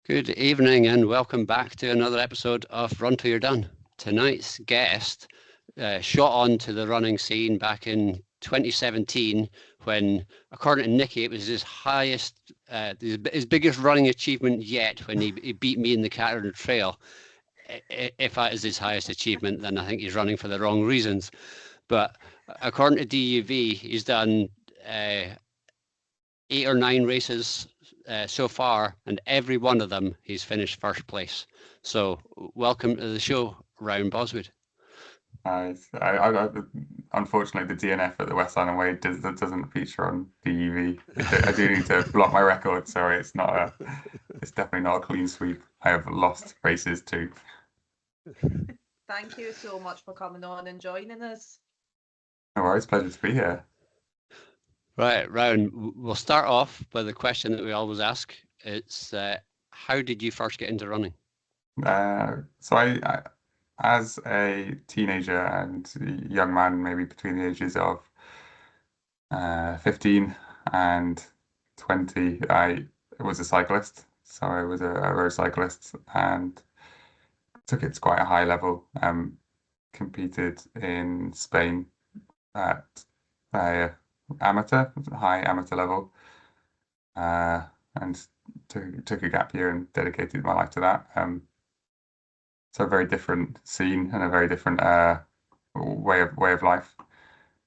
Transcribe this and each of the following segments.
Good evening and welcome back to another episode of Run Till You're Done. Tonight's guest shot on to the running scene back in 2017 when, according to Nicky, it was his biggest running achievement yet when he beat me in the Catherine Trail. If that is his highest achievement, then I think he's running for the wrong reasons. But according to DUV, he's done 8 or 9 races so far, and every one of them he's finished first place. So welcome to the show, Rowan Boswood. Unfortunately, the DNF at the West Highland Way doesn't feature on DUV. I do need to block my record. Sorry, it's definitely not a clean sweep. I have lost races too. Thank you so much for coming on and joining us. No worries, pleasure to be here. Right, Rowan, we'll start off with a question that we always ask. It's how did you first get into running? So I, as a teenager and young man, maybe between the ages of 15 and 20, I was a cyclist. So I was a road cyclist and took it to quite a high level. Competed in Spain at high amateur level, and took a gap year and dedicated my life to that. So a very different scene and a very different way of life.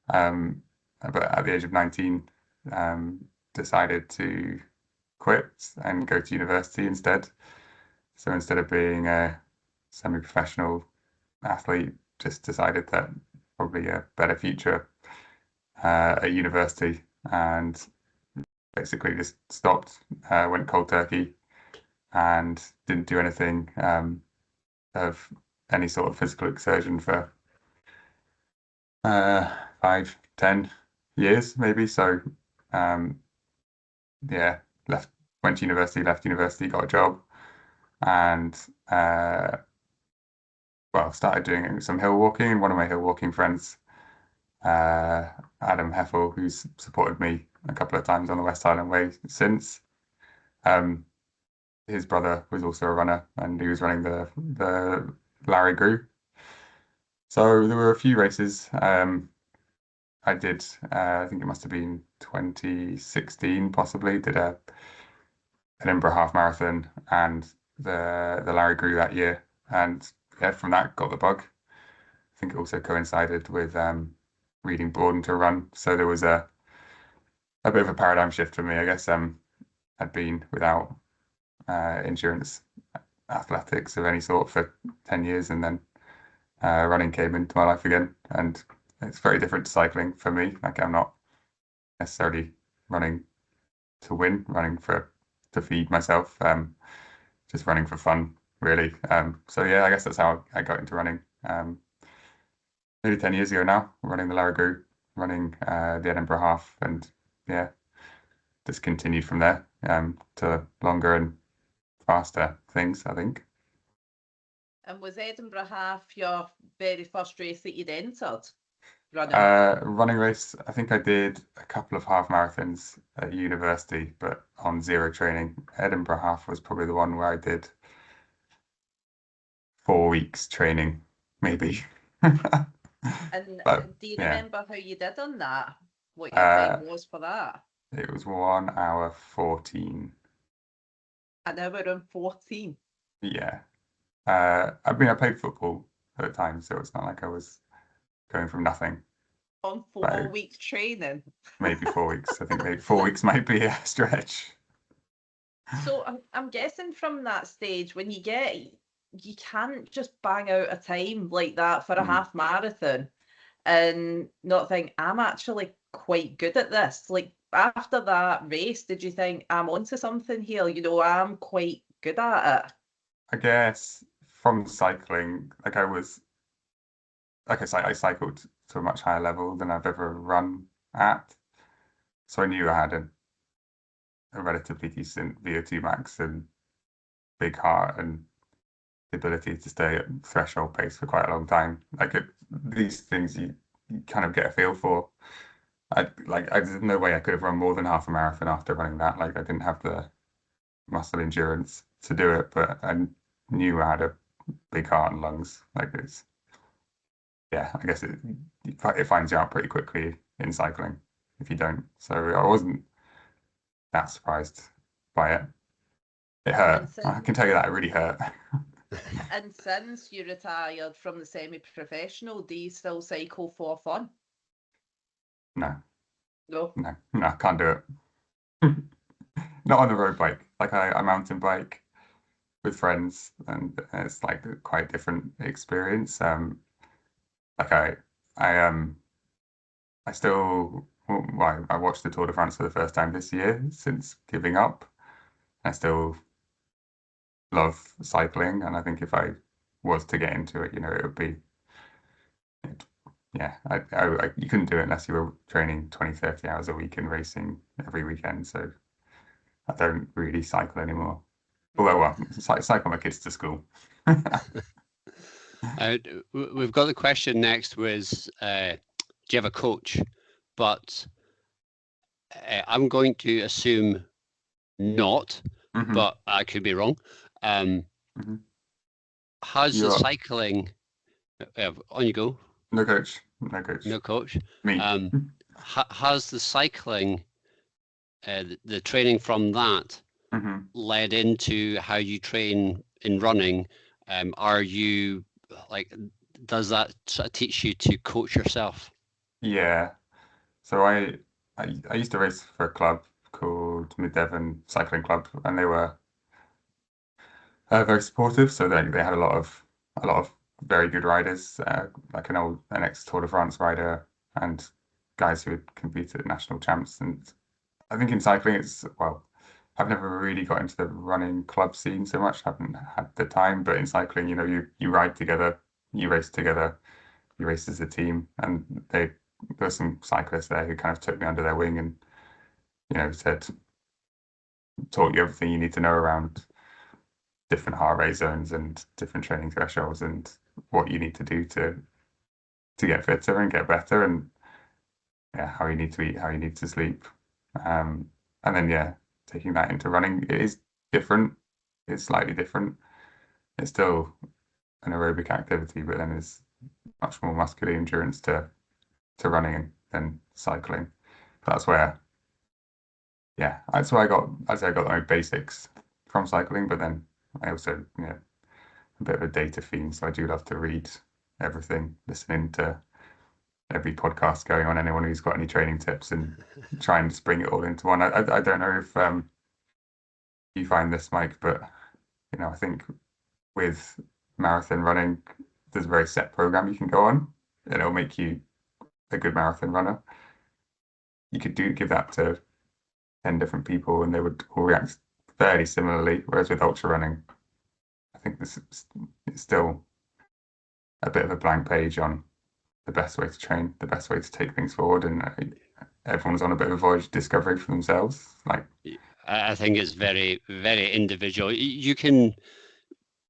But at the age of 19, decided to quit and go to university instead. So instead of being a semi-professional athlete, just decided that probably a better future at university, and basically just stopped, went cold turkey, and didn't do anything of any sort of physical exertion for 5-10 years maybe. So yeah, left university, got a job, and started doing some hill walking. And one of my hill walking friends, Adam Heffel, who's supported me a couple of times on the West Highland Way since, his brother was also a runner, and he was running the Larry Group. So there were a few races. I did, I think it must have been 2016, possibly, did a Edinburgh half marathon and the Larry Group that year. And yeah, from that got the bug. I think it also coincided with reading Broaden to Run. So there was a bit of a paradigm shift for me, I guess. I'd been without endurance athletics of any sort for 10 years, and then running came into my life again. And it's very different to cycling for me. Like, I'm not necessarily running to win, running to feed myself, just running for fun, really. So yeah, I guess that's how I got into running. Maybe 10 years ago now, running the Larry Group, running the Edinburgh half, and yeah, just continued from there to longer and faster things, I think. And was Edinburgh half your very first race that you'd entered? Running race, I think I did a couple of half marathons at university, but on zero training. Edinburgh half was probably the one where I did 4 weeks training, maybe. And But, do you yeah. remember how you did on that? What your time was for that? It was 1 hour 14. An hour and 14. Yeah. I mean, I played football at the time, so it's not like I was going from nothing. On 4 weeks training. Maybe 4 weeks. I think maybe 4 weeks might be a stretch. So I'm guessing from that stage, when you can't just bang out a time like that for a half marathon and not think, I'm actually quite good at this. Like, after that race, did you think, I'm onto something here? I'm quite good at it. I guess from cycling, I cycled to a much higher level than I've ever run at. So I knew I had a relatively decent VO2 max and big heart and the ability to stay at threshold pace for quite a long time. These things you kind of get a feel for. There's no way I could have run more than half a marathon after running that. Like, I didn't have the muscle endurance to do it, but I knew I had a big heart and lungs. Like it's, yeah, I guess it finds you out pretty quickly in cycling if you don't. So I wasn't that surprised by it. It hurt. I can tell you that it really hurt. And since you retired from the semi-professional, do you still cycle for fun? No, No. I can't do it. Not on a road bike. Like I mountain bike with friends, and it's like quite a different experience. Like I still, well, I watched the Tour de France for the first time this year since giving up. I still love cycling, and I think if I was to get into it, it would be, yeah, you couldn't do it unless you were training 20, 30 hours a week and racing every weekend. So I don't really cycle anymore. Although, well, cycle my kids to school. We've got the question next was, do you have a coach? But I'm going to assume not, but I could be wrong. Has the cycling, on you go. No coach. No coach. Me. Has the cycling, the training from that, led into how you train in running? Are you like, does that sort of teach you to coach yourself? Yeah. So I used to race for a club called Mid Devon Cycling Club, and they were very supportive. So they had a lot of very good riders, like an ex Tour de France rider and guys who had competed at national champs. And I think in cycling, I've never really got into the running club scene so much. Haven't had the time, but in cycling, you ride together, you race together, you race as a team, and there's some cyclists there who kind of took me under their wing and taught you everything you need to know around different heart rate zones and different training thresholds and what you need to do to get fitter and get better, and how you need to eat, how you need to sleep, and then taking that into running. It is different. It's slightly different. It's still an aerobic activity, but then there's much more muscular endurance to running than cycling. That's where I got my basics from cycling, but then I also a bit of a data fiend, so I do love to read everything, listening to every podcast going on, anyone who's got any training tips, and try and just bring it all into one. I don't know if you find this, Mike, but I think with marathon running, there's a very set program you can go on, and it'll make you a good marathon runner. You could give that to 10 different people and they would all react fairly similarly, whereas with ultra running, I think this is still a bit of a blank page on the best way to train, the best way to take things forward, and everyone's on a bit of a voyage of discovery for themselves. I think it's very, very individual. You can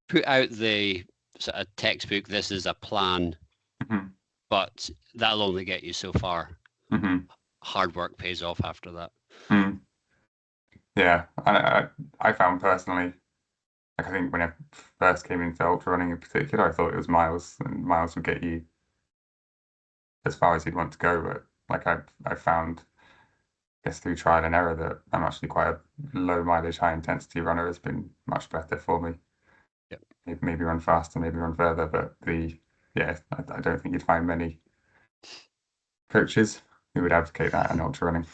put out the sort of textbook, this is a plan, but that'll only get you so far. Hard work pays off after that. Yeah, I found personally, I think when I first came into ultra running in particular, I thought it was miles, and miles would get you as far as you'd want to go. But I found, I guess through trial and error, that I'm actually quite a low mileage, high intensity runner. Has been much better for me. Yep. Maybe run faster, maybe run further, but I don't think you'd find many coaches who would advocate that in ultra running.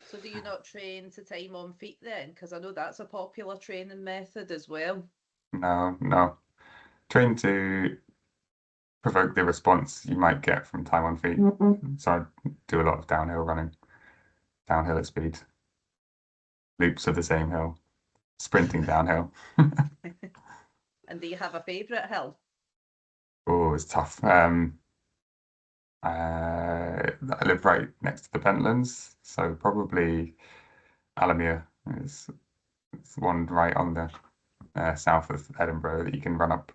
So do you not train to time on feet then? Because I know that's a popular training method as well. No. Train to provoke the response you might get from time on feet. So I do a lot of downhill running, downhill at speed, loops of the same hill, sprinting downhill. And do you have a favourite hill? Oh, it's tough. I live right next to the Pentlands, so probably Alamere is one right on the south of Edinburgh that you can run up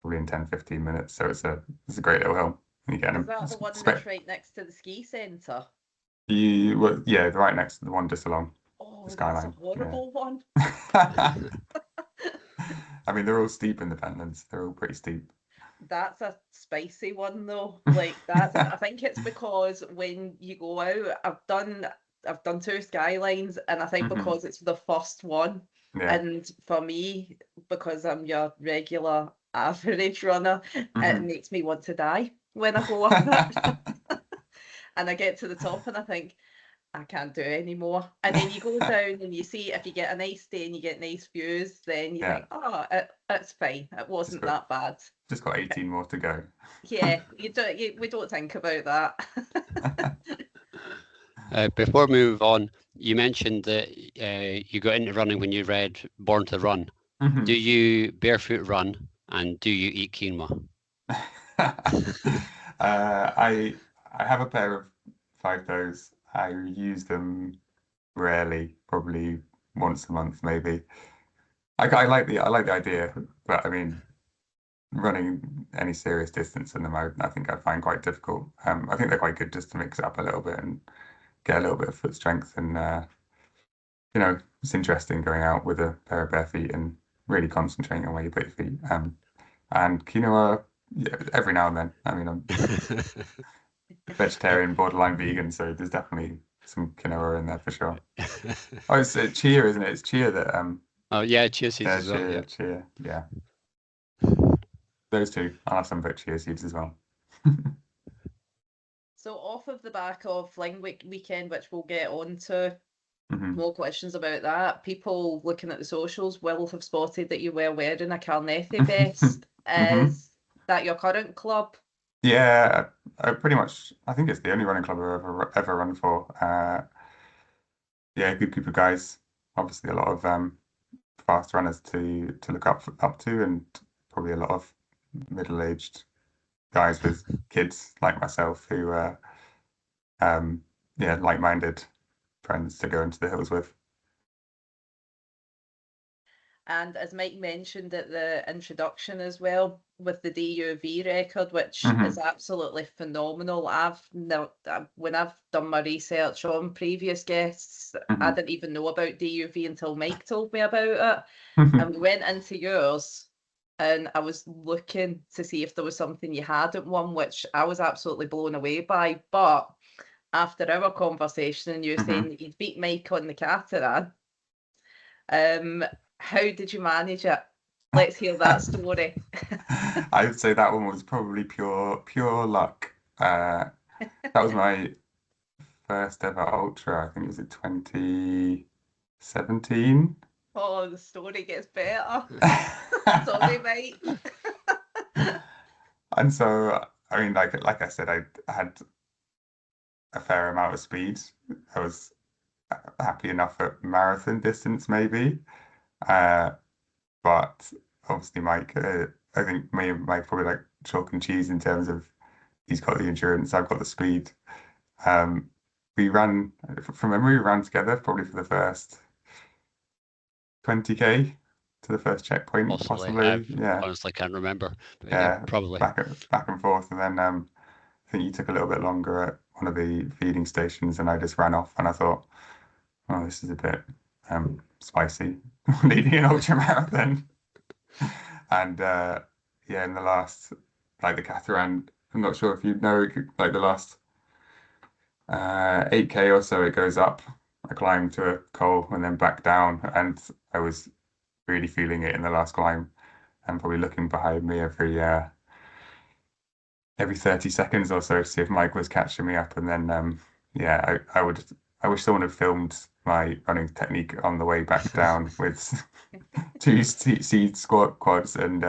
probably in 10-15 minutes. So it's a great little hill. And you get Is that the one that's right next to the ski centre? Right next to the one just along. Oh, Oh, the that's a skyline. horrible one. I mean, they're all steep in the Pentlands. They're all pretty steep. That's a spicy one though. Like that's I think it's because when you go out, I've done two skylines, and I think because it's the first one, Yeah. and for me, because I'm your regular average runner, it makes me want to die when I go up it. And I get to the top and I think, I can't do it anymore. And then you go down and you see if you get a nice day and you get nice views, then you think, oh, it's fine. It wasn't that bad. Just got 18 more to go. Yeah, we don't think about that. Before we move on, you mentioned that you got into running when you read Born to Run. Do you barefoot run, and do you eat quinoa? I have a pair of 5-toes. I use them rarely, probably once a month, maybe. I like the idea, but I mean, running any serious distance in them, I think I find quite difficult. I think they're quite good just to mix it up a little bit and get a little bit of foot strength, and it's interesting going out with a pair of bare feet and really concentrating on where you put your feet. And quinoa, yeah, every now and then. I mean, I'm vegetarian, borderline vegan, so there's definitely some quinoa in there for sure. Oh, it's chia, isn't it? It's chia that Oh yeah, chia seeds as well. Yeah. Chia, yeah. Those two. I'll have some chia seeds as well. So off of the back of Fling weekend, which we'll get on to, more questions about that. People looking at the socials will have spotted that you were wearing a Carnethy vest. Is that your current club? Yeah, I pretty much. I think it's the only running club I've ever run for. Yeah, good group of guys. Obviously, a lot of fast runners to look up to, and probably a lot of middle-aged guys with kids like myself who like-minded friends to go into the hills with. And as Mike mentioned at the introduction as well, with the DUV record, which is absolutely phenomenal. When I've done my research on previous guests, I didn't even know about DUV until Mike told me about it. And we went into yours, and I was looking to see if there was something you hadn't won, which I was absolutely blown away by. But after our conversation and you saying that you'd beat Mike on the Cateran, how did you manage it? Let's hear that story. I would say that one was probably pure luck. That was my first ever ultra. I think it was in 2017. Oh, the story gets better. Sorry, mate. And so, I mean, like I said, I had a fair amount of speed. I was happy enough at marathon distance, maybe. But obviously, Mike, I think me and Mike probably like chalk and cheese in terms of he's got the endurance, I've got the speed. We ran, from memory, we ran together probably for the first 20k to the first checkpoint, possibly. Yeah. Honestly can't remember. But Yeah, probably. back and forth. And then I think you took a little bit longer at one of the feeding stations, and I just ran off, and I thought, oh, this is a bit spicy, leading an ultra marathon. And yeah, in the last, like the Cateran, I'm not sure if you know, like the last 8k or so, it goes up. I climbed to a col and then back down, and I was really feeling it in the last climb, and probably looking behind me every 30 seconds or so to see if Mike was catching me up. And then yeah, I wish someone had filmed my running technique on the way back down with two seed squat quads and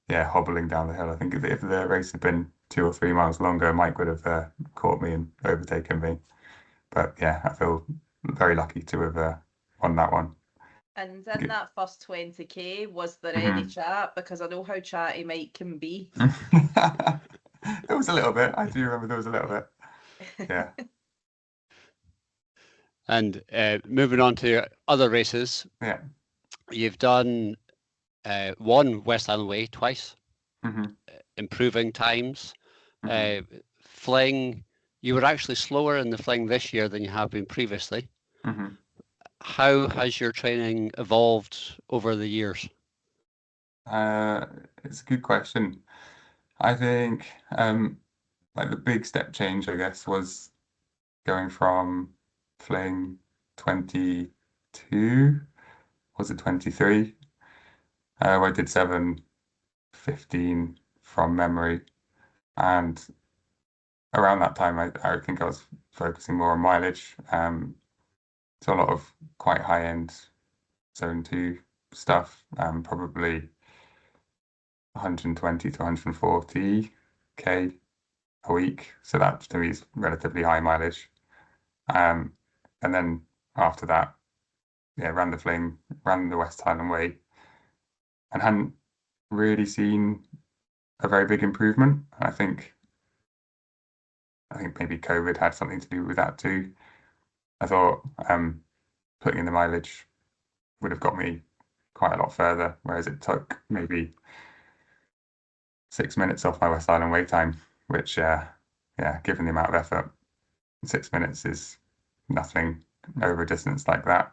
yeah, hobbling down the hill. I think if the race had been 2 or 3 miles longer, Mike would have caught me and overtaken me. But yeah, I feel very lucky to have won that one. And in that first 20k, was there any chat? Because I know how chatty Mike can be. There was a little bit. I do remember there was a little bit. Yeah. And moving on to other races. Yeah. You've done one West Highland Way twice, improving times. Fling, you were actually slower in the Fling this year than you have been previously. how has your training evolved over the years? It's a good question. I think like the big step change, I guess, was going from playing 22, was it 23? I did 7:15 from memory, and around that time, I think I was focusing more on mileage. So a lot of quite high-end zone 2 stuff, probably 120 to 140k a week. So that to me is relatively high mileage. And then after that, yeah, ran the Fling, ran the West Highland Way, and hadn't really seen a very big improvement. And I think maybe COVID had something to do with that too. I thought putting in the mileage would have got me quite a lot further, whereas it took maybe 6 minutes off my West Highland Way time, which yeah, given the amount of effort, 6 minutes is nothing over a distance like that.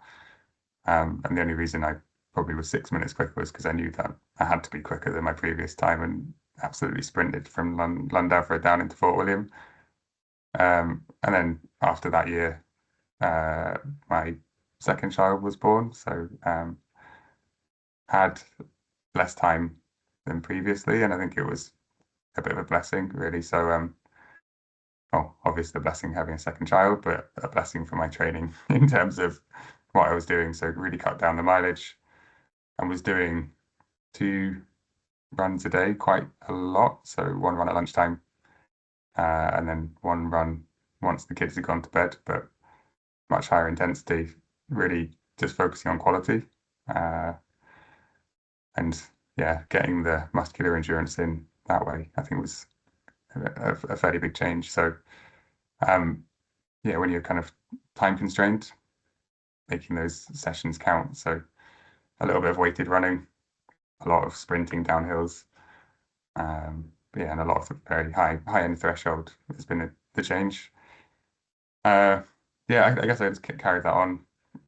And the only reason I probably was 6 minutes quicker was because I knew that I had to be quicker than my previous time and absolutely sprinted from Llandudno down into Fort William. And then after that year, my second child was born, so had less time than previously, and I think it was a bit of a blessing, really. So, well, obviously a blessing having a second child, but a blessing for my training in terms of what I was doing. So really cut down the mileage and was doing 2 runs a day, quite a lot. So 1 run at lunchtime, and then 1 run once the kids had gone to bed, but much higher intensity, really just focusing on quality. And yeah, getting the muscular endurance in that way, I think was a fairly big change. So yeah, when you're kind of time constrained, making those sessions count. So a little bit of weighted running, a lot of sprinting down hills, yeah, and a lot of very high end threshold has been the change. Yeah, I guess I just carried that on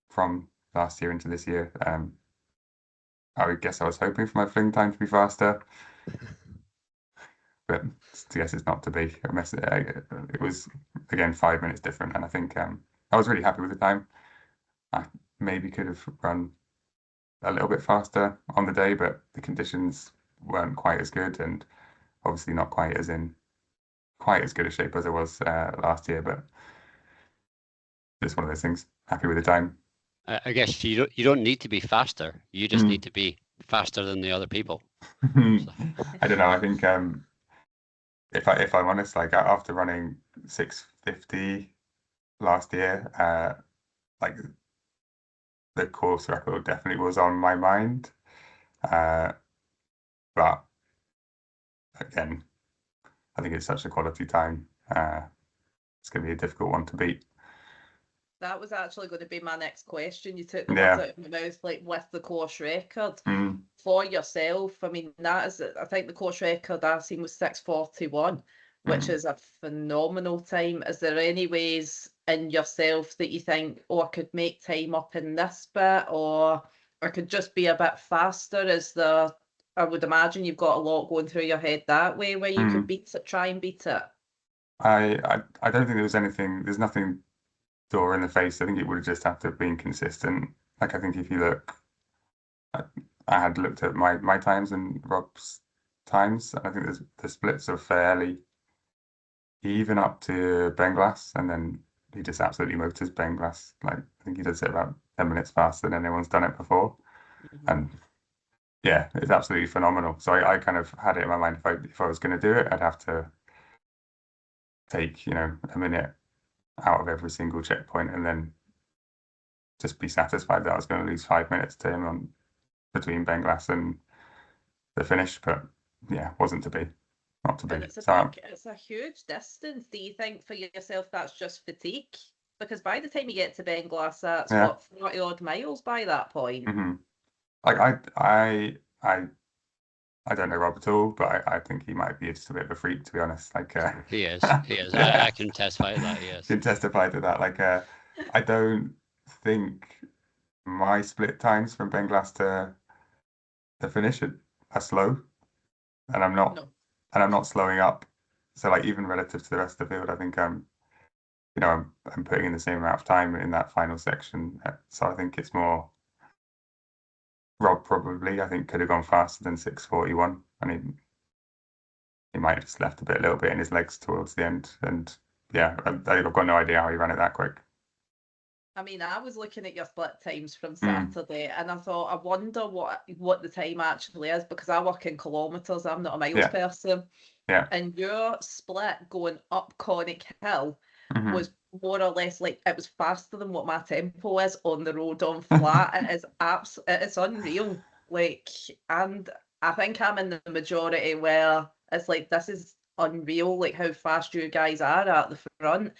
from last year into this year. I guess I was hoping for my fling time to be faster, but I guess it's not to be. It was again 5 minutes different, and I think I was really happy with the time. I maybe could have run a little bit faster on the day, but the conditions weren't quite as good, and obviously not quite as good a shape as I was last year. But just one of those things. Happy with the time. I guess you don't need to be faster. You just need to be faster than the other people. I don't know. I think if I'm honest, like after running 6:50 last year, like the course record definitely was on my mind. But again, I think it's such a quality time. It's going to be a difficult one to beat. That was actually going to be my next question. You took the words Yeah. out of my mouth, like with the course record Mm. for yourself. I mean, that is, I think the course record I've seen was 6:41, which is a phenomenal time. Is there any ways in yourself that you think, oh, I could make time up in this bit, or I could just be a bit faster? Is there? I would imagine you've got a lot going through your head that way, where you could beat it, try and beat it. I don't think there was anything. There's nothing door in the face. I think it would just have to have been consistent. Like I think if you look, I had looked at my times and Rob's times, and I think the splits are fairly even up to Benglass, and then he just absolutely motors Benglass. Like I think he does it about 10 minutes faster than anyone's done it before, and yeah, it's absolutely phenomenal. So I kind of had it in my mind if I was going to do it, I'd have to take a minute out of every single checkpoint, and then just be satisfied that I was going to lose 5 minutes to him on between Benglass and the finish. But yeah, wasn't to be, not to be. And it's So it's a huge distance. Do you think for yourself that's just fatigue? Because by the time you get to Benglass, that's yeah. what 40 odd miles by that point. Like I don't know Rob at all, but I think he might be just a bit of a freak, to be honest. Like He is. I can testify to that. Yes. Can testify to that. Like I don't think my split times from Benglass to the finish are slow, and I'm not No. slowing up. So like even relative to the rest of the field, I think I'm putting in the same amount of time in that final section. So I think it's more Rob probably, I think, could have gone faster than 6:41. And he might have just left a little bit in his legs towards the end. And yeah, I've got no idea how he ran it that quick. I mean, I was looking at your split times from Mm. Saturday, and I thought, I wonder what the time actually is, because I work in kilometres. I'm not a miles Yeah. person. Yeah. And your split going up Carnethy Hill Mhm. was more or less like, it was faster than what my tempo is on the road on flat. It's unreal. Like, and I think I'm in the majority where it's like, this is unreal, like how fast you guys are at the front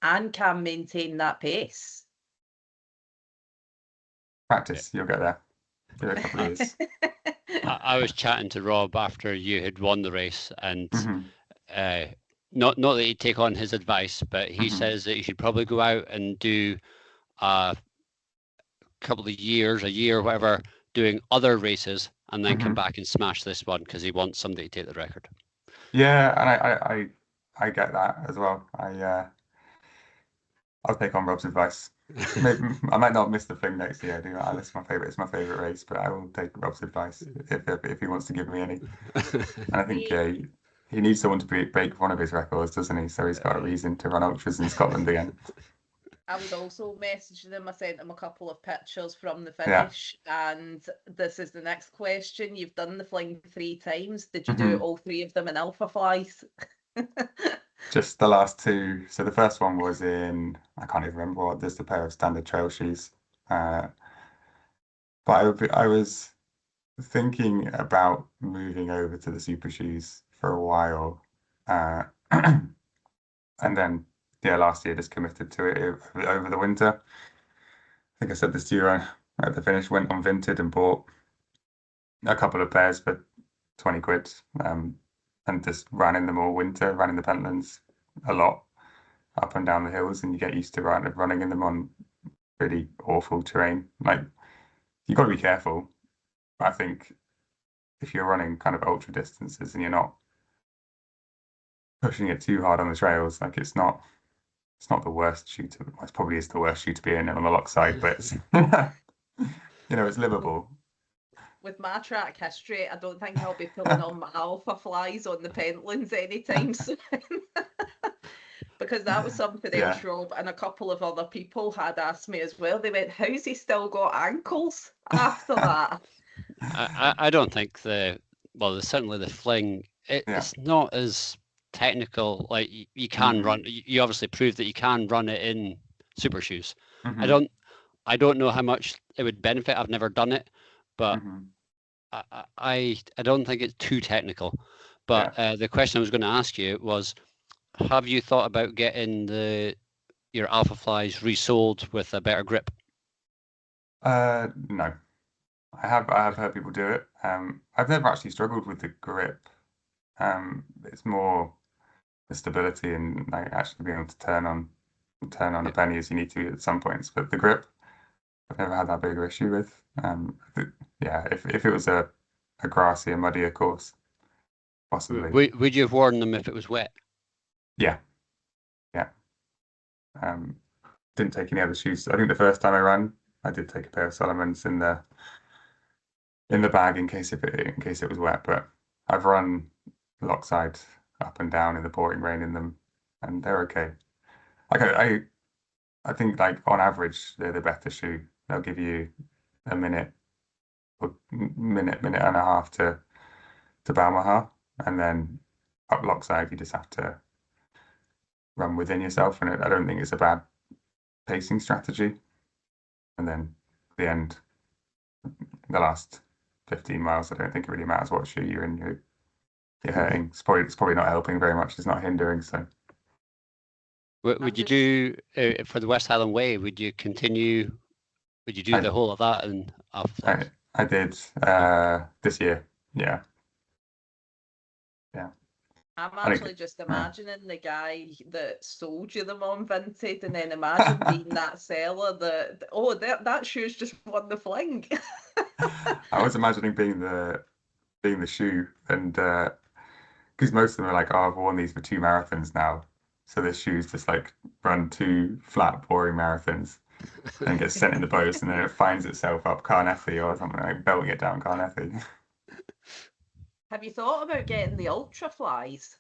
and can maintain that pace. Practice, you'll get there. Give it a couple of years. I was chatting to Rob after you had won the race, and Mhm. not that he'd take on his advice, but he Mhm. says that you should probably go out and do a couple of years, a year, whatever, doing other races, and then come Mhm. back and smash this one because he wants somebody to take the record. Yeah, and I get that as well. I'll take on Rob's advice. Maybe I might not miss the thing next year. It's my favorite. It's my favorite race, but I will take Rob's advice if he wants to give me any. And I think he needs someone to break one of his records, doesn't he? So he's got a reason to run ultras in Scotland again. I was also messaging him. I sent him a couple of pictures from the Yeah. finish, and this is the next question. You've done the fling 3 times. Did you Mm-hmm. do all 3 of them in alpha flies? Just the last 2. So the first one was in, I can't even remember what, just a pair of standard trail shoes. But I was thinking about moving over to the super shoes for a while. And then, yeah, last year just committed to it over the winter. I think I said this to you at the finish, went on Vinted and bought a couple of pairs for 20 quid, and just ran in them all winter, ran in the Pentlands a lot up and down the hills, and you get used to running in them on really awful terrain. Like, you've got to be careful. I think if you're running kind of ultra distances and you're not pushing it too hard on the trails, like it's not the worst shoe to, well, it probably is the worst shoe to be in on the lock side, but it's, it's livable. With my track history, I don't think I'll be pulling on my alpha flies on the Pentlands anytime soon. Because that was something else Rob and a couple of other people had asked me as well. They went, how's he still got ankles after that? I don't think certainly the fling, it's not as technical. Like you can run, you obviously proved that you can run it in super shoes. Mm-hmm. I don't know how much it would benefit. I've never done it, but I don't think it's too technical. But the question I was going to ask you was, have you thought about getting your alpha flies resoled with a better grip? No. I have heard people do it. I've never actually struggled with the grip. It's more the stability and like actually being able to turn on a penny as you need to at some points. But the grip, I've never had that bigger issue with. If it was a grassy and muddier course, possibly. Would you have worn them if it was wet? Yeah. Didn't take any other shoes. I think the first time I ran, I did take a pair of Salomons in the bag in case it was wet. But I've run lockside up and down in the pouring rain in them, and they're okay. Like I think like on average they're the better shoe. They'll give you a minute and a half to Balmaha, and then up lockside you just have to run within yourself, and I don't think it's a bad pacing strategy. And then the end, the last 15 miles, I don't think it really matters what shoe you're in. You're hurting. It's probably not helping very much. It's not hindering. So, would you do for the West Highland Way? Would you continue? Would you do the whole of that and alpha? I did this year. Yeah. I'm I think, actually just yeah. imagining the guy that sold you them on Vinted, and then imagine being that seller that shoe's just won the fling. I was imagining being the shoe, and because most of them are like, oh, I've worn these for 2 marathons now, so this shoe's just like run 2 flat, boring marathons, and gets sent in the post, and then it finds itself up Carnethy or something, like belting it down Carnethy. Have you thought about getting the ultra flies?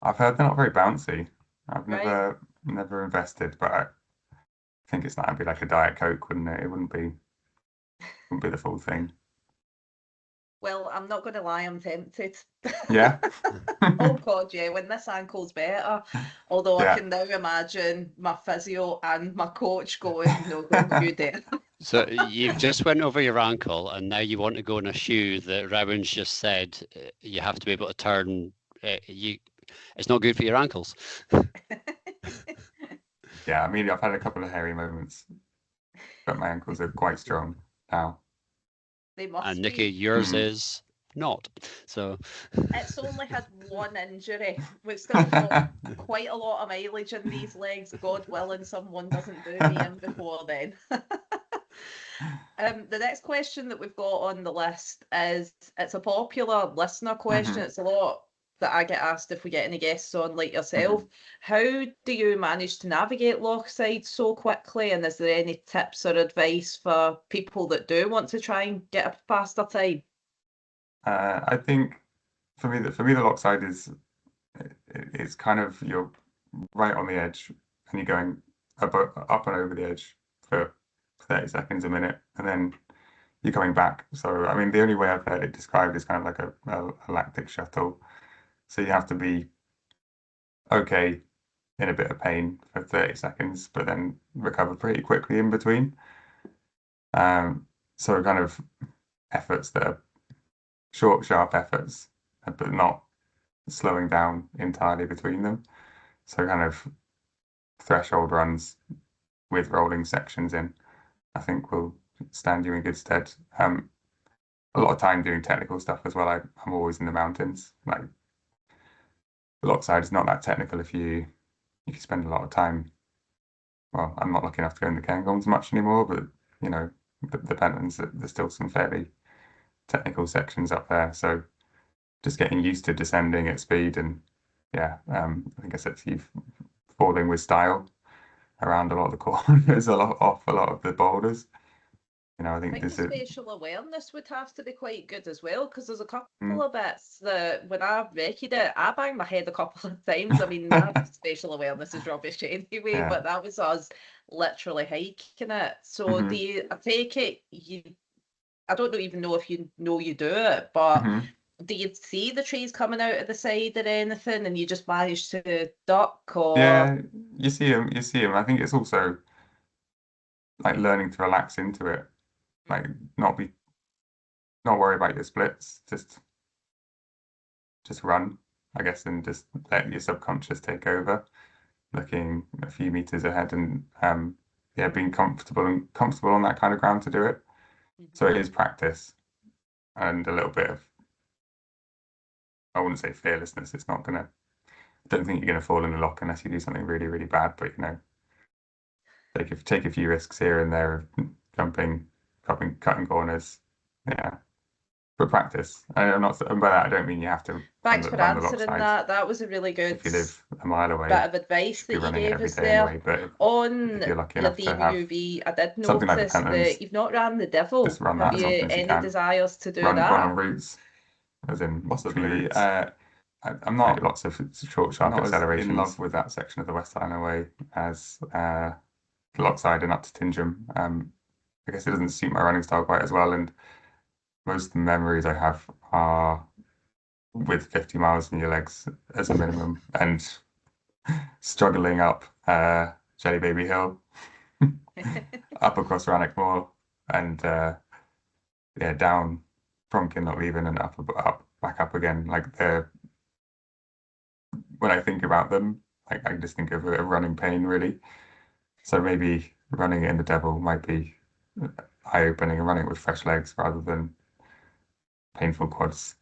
I've heard they're not very bouncy. I've Right. never invested, but I think it's not. It'd be like a Diet Coke, wouldn't it? It wouldn't be the full thing. Well, I'm not going to lie, I'm tempted. Yeah. Oh God, yeah, when this ankle's better. Although I Yeah. can now imagine my physio and my coach going, no, don't you dare. So you've just went over your ankle, and now you want to go in a shoe that Rowan's just said you have to be able to turn. It's not good for your ankles. Yeah, I mean, I've had a couple of hairy moments, but my ankles are quite strong now. They And must Nikki, be. yours is not. So It's only had one injury. We've still got quite a lot of mileage in these legs. God willing, someone doesn't do me in before then. The next question that we've got on the list is it's a popular listener question. It's a lot that I get asked if we get any guests on like yourself. How do you manage to navigate Lochside so quickly? And is there any tips or advice for people that do want to try and get a faster time? I think for me, the Lochside is it's kind of you're right on the edge, and you're going up and over the edge for 30 seconds a minute, and then you're coming back. So I mean, the only way I've heard it described is kind of like a lactic shuttle. So you have to be okay in a bit of pain for 30 seconds, but then recover pretty quickly in between. So kind of efforts that are short, sharp efforts, but not slowing down entirely between them. So kind of threshold runs with rolling sections in, I think will stand you in good stead. A lot of time doing technical stuff as well. I'm always in the mountains. Like the Lochside is not that technical if you spend a lot of time. Well, I'm not lucky enough to go in the Cairngorms much anymore, but you know, the Pentlands, there's still some fairly technical sections up there. So just getting used to descending at speed, and yeah, I think I said to you, falling with style around a lot of the corners, off a lot of the boulders. You know, I I think think the this is spatial awareness would have to be quite good as well, because there's a couple mm. of bits that when I recce'd it, I banged my head a couple of times. I mean, my spatial awareness is rubbish anyway, Yeah. but that was us literally hiking it. So do you, I take it I don't even know if you know you do it, but do you see the trees coming out of the side or anything, and you just manage to duck, or? Yeah, you see them. You see them. I think it's also like learning to relax into it, like not worry about your splits, just run, I guess, and just let your subconscious take over, looking a few meters ahead, and yeah, being comfortable on that kind of ground to do it. So it is practice and a little bit of, I wouldn't say fearlessness. It's not gonna. I don't think you're gonna fall in the lock unless you do something really, really bad. But you know, take a few risks here and there of jumping, cutting corners. Yeah, but practice. I'm not. And by that, I don't mean you have to Thanks for run the answering Lochside that. That was a really good if you live a mile away. bit of advice Should be that you running it gave every us day there. anyway. But On if you're lucky your enough to have DUV, I did something like the notice Pentlands, that you've not ran the Devil. just run Have that as you often as you any can. desires to do Run that? on routes, as in Possibly possibly. routes. I'm not lots of short, sharp not as accelerations. in love with that section of the West Highland Way as Lochside and up to Tingham. I guess it doesn't suit my running style quite as well, and most of the memories I have are with 50 miles in your legs as a minimum, and struggling up Jelly Baby Hill, up across Rannoch Moor, and yeah, down from Kinlochleven and up back up again. Like when I think about them, like I just think of a running pain really. So maybe running it in the Devil might be eye-opening and running it with fresh legs rather than painful quads.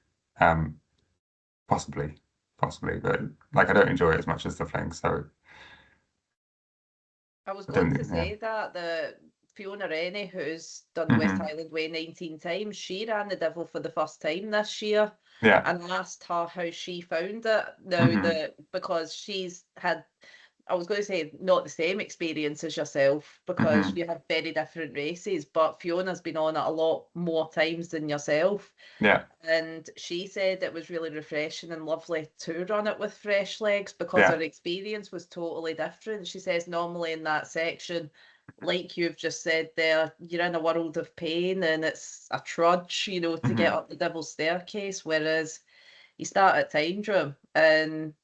Possibly. possibly, but like I don't enjoy it as much as the fling. So I was I going don't to think, yeah. say that the Fiona Rennie, who's done the West Hmm. Highland Way 19 times, she ran the Devil for the first time this year, Yeah. and I asked her how she found it. Now, Hmm. because she's had, I was going to say not the same experience as yourself because Hmm. you have very different races, but Fiona's been on it a lot more times than yourself. Yeah. And she said it was really refreshing and lovely to run it with fresh legs because Yeah. her experience was totally different. She says normally in that section, like you've just said there, you're in a world of pain and it's a trudge, you know, to get Hmm. up the devil's staircase, whereas you start at Tyndrum and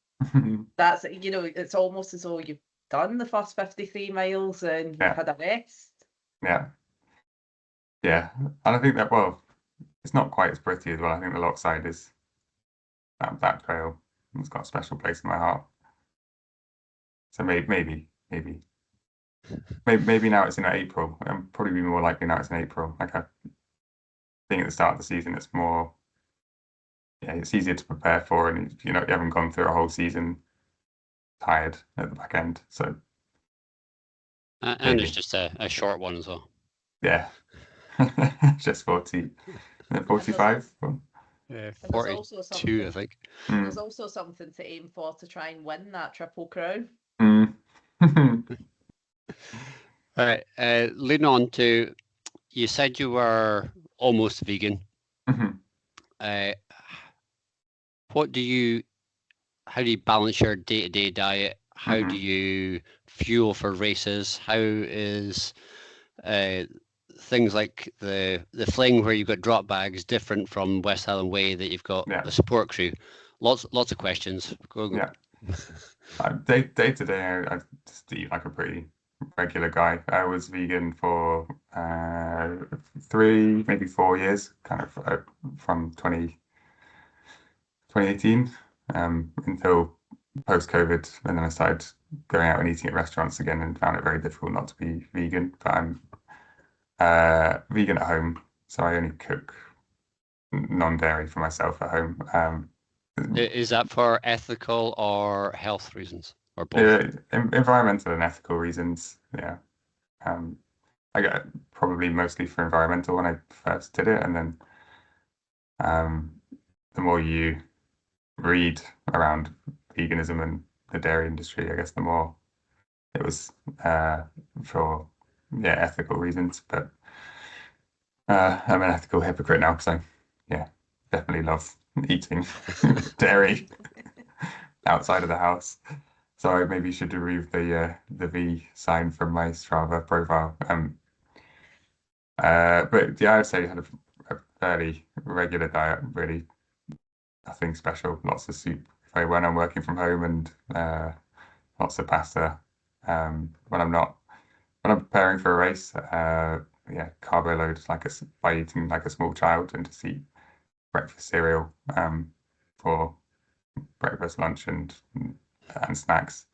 that's, you know, it's almost as though you've done the first 53 miles and you've Yeah. had a rest. Yeah. Yeah. And I think that, well, it's not quite as pretty as well. I think the Lochside is that trail. It's got a special place in my heart. So maybe now it's in April. I'm probably be more likely now it's in April. Like I think at the start of the season, it's more, yeah, it's easier to prepare for, and you haven't gone through a whole season tired at the back end. So And it's maybe, just a short one as well. yeah, just 40, And 45. there's 42, also I something think. there's also something to aim for to try and win that Triple Crown. Mm. All right. Leading on to, you said you were almost vegan. Mhm. Uh, how do you balance your day-to-day diet? How do Mhm. you fuel for races? How is things like the fling where you've got drop bags different from West Highland Way that you've got Yeah, a support crew? Lots of questions. yeah. Day to day, I just eat like a pretty regular guy. I was vegan for 3, maybe 4 years, kind of from 2018 until post-COVID, and then I started going out and eating at restaurants again and found it very difficult not to be vegan. But I'm vegan at home, so I only cook non-dairy for myself at home. Is that for ethical or health reasons, or both? Environmental and ethical reasons, yeah. Um, I got probably mostly for environmental when I first did it, and then the more you read around veganism and the dairy industry, I guess the more it was for ethical reasons. But I'm an ethical hypocrite now because I definitely love eating dairy outside of the house. So I maybe should remove the V sign from my Strava profile. But yeah, I'd say I had a fairly regular diet, really nothing special. Lots of soup when I'm working from home, and lots of pasta. When I'm preparing for a race, carbo load by eating like a small child and just eat breakfast cereal for breakfast, lunch, and snacks.